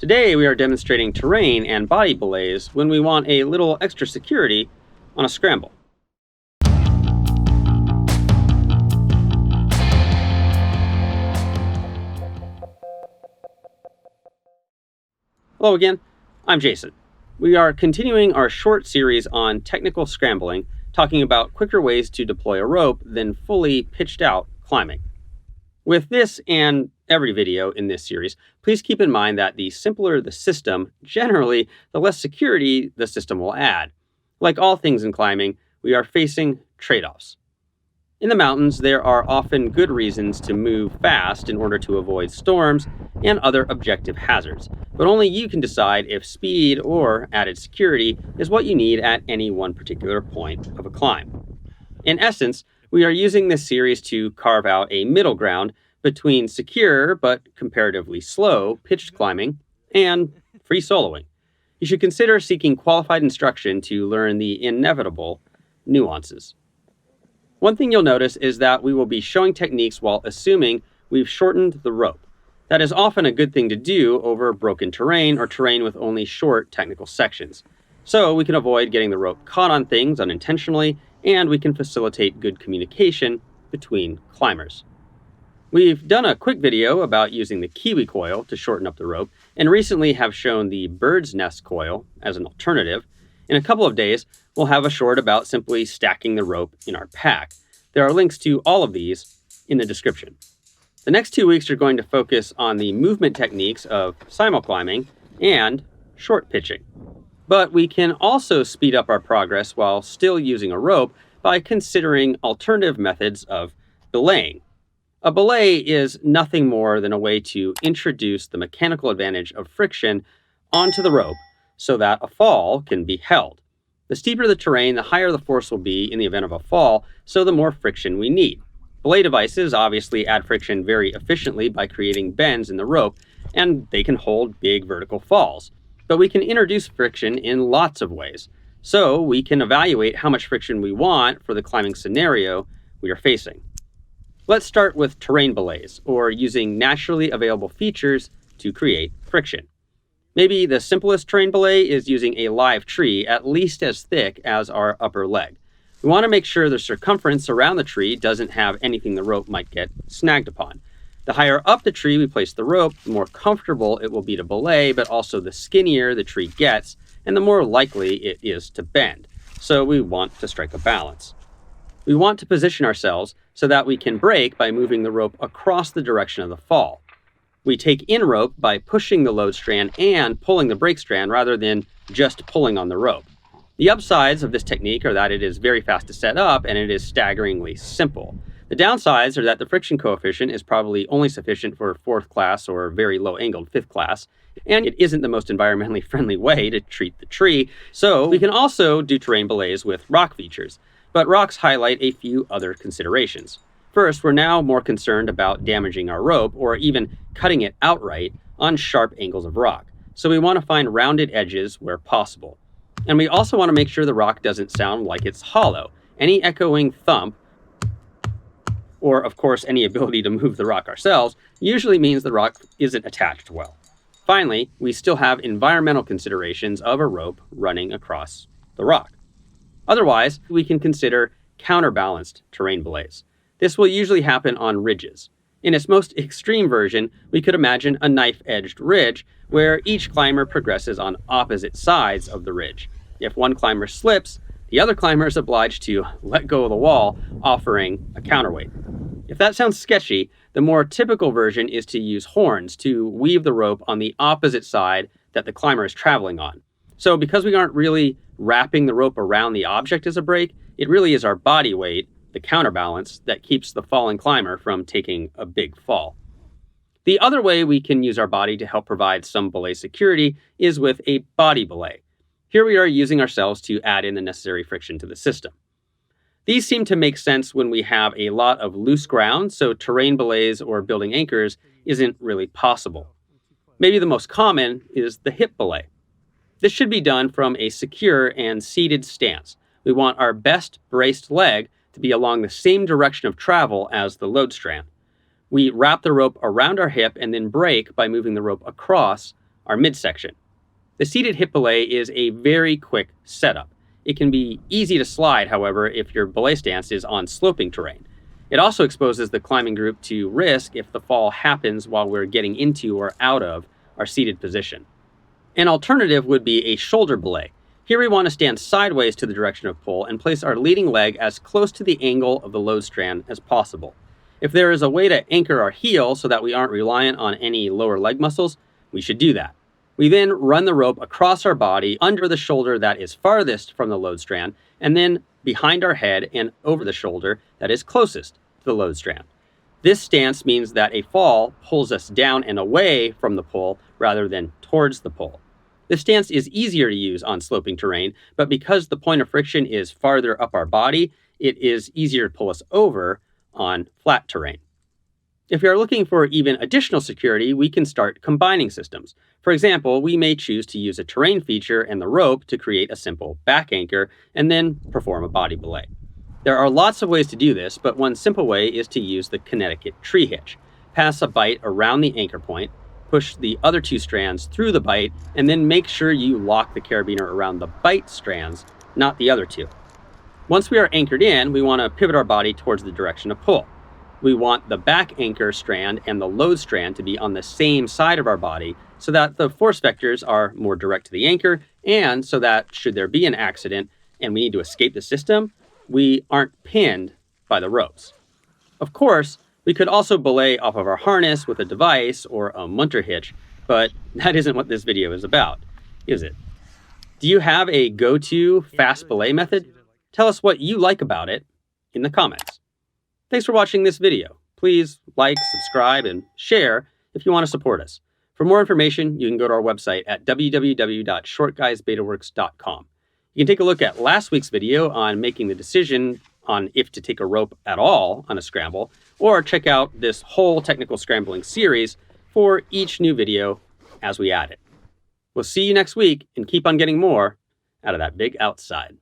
Today we are demonstrating terrain and body belays when we want a little extra security on a scramble. Hello again, I'm Jason. We are continuing our short series on technical scrambling, talking about quicker ways to deploy a rope than fully pitched out climbing. With this and every video in this series, please keep in mind that the simpler the system, generally, the less security the system will add. Like all things in climbing, we are facing trade-offs. In the mountains, there are often good reasons to move fast in order to avoid storms and other objective hazards, but only you can decide if speed or added security is what you need at any one particular point of a climb. In essence, we are using this series to carve out a middle ground between secure but comparatively slow pitched climbing and free soloing. You should consider seeking qualified instruction to learn the inevitable nuances. One thing you'll notice is that we will be showing techniques while assuming we've shortened the rope. That is often a good thing to do over broken terrain or terrain with only short technical sections. So we can avoid getting the rope caught on things unintentionally, and we can facilitate good communication between climbers. We've done a quick video about using the kiwi coil to shorten up the rope, and recently have shown the bird's nest coil as an alternative. In a couple of days, we'll have a short about simply stacking the rope in our pack. There are links to all of these in the description. The next 2 weeks are going to focus on the movement techniques of simul-climbing and short pitching. But we can also speed up our progress while still using a rope by considering alternative methods of belaying. A belay is nothing more than a way to introduce the mechanical advantage of friction onto the rope so that a fall can be held. The steeper the terrain, the higher the force will be in the event of a fall, so the more friction we need. Belay devices obviously add friction very efficiently by creating bends in the rope, and they can hold big vertical falls. But we can introduce friction in lots of ways, so we can evaluate how much friction we want for the climbing scenario we are facing. Let's start with terrain belays, or using naturally available features to create friction. Maybe the simplest terrain belay is using a live tree at least as thick as our upper leg. We want to make sure the circumference around the tree doesn't have anything the rope might get snagged upon. The higher up the tree we place the rope, the more comfortable it will be to belay, but also the skinnier the tree gets, and the more likely it is to bend. So we want to strike a balance. We want to position ourselves so that we can brake by moving the rope across the direction of the fall. We take in rope by pushing the load strand and pulling the brake strand rather than just pulling on the rope. The upsides of this technique are that it is very fast to set up and it is staggeringly simple. The downsides are that the friction coefficient is probably only sufficient for 4th class or very low-angled 5th class, and it isn't the most environmentally friendly way to treat the tree, so we can also do terrain belays with rock features. But rocks highlight a few other considerations. First, we're now more concerned about damaging our rope or even cutting it outright on sharp angles of rock, so we want to find rounded edges where possible. And we also want to make sure the rock doesn't sound like it's hollow. Any echoing thump, or of course any ability to move the rock ourselves, usually means the rock isn't attached well. Finally, we still have environmental considerations of a rope running across the rock. Otherwise, we can consider counterbalanced terrain belays. This will usually happen on ridges. In its most extreme version, we could imagine a knife-edged ridge where each climber progresses on opposite sides of the ridge. If one climber slips, the other climber is obliged to let go of the wall, offering a counterweight. If that sounds sketchy, the more typical version is to use horns to weave the rope on the opposite side that the climber is traveling on. So because we aren't really wrapping the rope around the object as a brake, it really is our body weight, the counterbalance, that keeps the falling climber from taking a big fall. The other way we can use our body to help provide some belay security is with a body belay. Here we are using ourselves to add in the necessary friction to the system. These seem to make sense when we have a lot of loose ground, so terrain belays or building anchors isn't really possible. Maybe the most common is the hip belay. This should be done from a secure and seated stance. We want our best braced leg to be along the same direction of travel as the load strand. We wrap the rope around our hip and then brake by moving the rope across our midsection. The seated hip belay is a very quick setup. It can be easy to slide, however, if your belay stance is on sloping terrain. It also exposes the climbing group to risk if the fall happens while we're getting into or out of our seated position. An alternative would be a shoulder belay. Here we want to stand sideways to the direction of pull and place our leading leg as close to the angle of the load strand as possible. If there is a way to anchor our heel so that we aren't reliant on any lower leg muscles, we should do that. We then run the rope across our body under the shoulder that is farthest from the load strand, and then behind our head and over the shoulder that is closest to the load strand. This stance means that a fall pulls us down and away from the pull rather than towards the pull. This stance is easier to use on sloping terrain, but because the point of friction is farther up our body, it is easier to pull us over on flat terrain. If we are looking for even additional security, we can start combining systems. For example, we may choose to use a terrain feature and the rope to create a simple back anchor and then perform a body belay. There are lots of ways to do this, but one simple way is to use the Connecticut tree hitch. Pass a bight around the anchor point, push the other two strands through the bight, and then make sure you lock the carabiner around the bight strands, not the other two. Once we are anchored in, we want to pivot our body towards the direction of pull. We want the back anchor strand and the load strand to be on the same side of our body so that the force vectors are more direct to the anchor, and so that should there be an accident and we need to escape the system, we aren't pinned by the ropes. Of course, we could also belay off of our harness with a device or a munter hitch, but that isn't what this video is about, is it? Do you have a go-to fast belay method? Tell us what you like about it in the comments. Thanks for watching this video. Please like, subscribe, and share if you want to support us. For more information, you can go to our website at www.shortguysbetaworks.com. You can take a look at last week's video on making the decision on if to take a rope at all on a scramble, or check out this whole technical scrambling series for each new video as we add it. We'll see you next week and keep on getting more out of that big outside.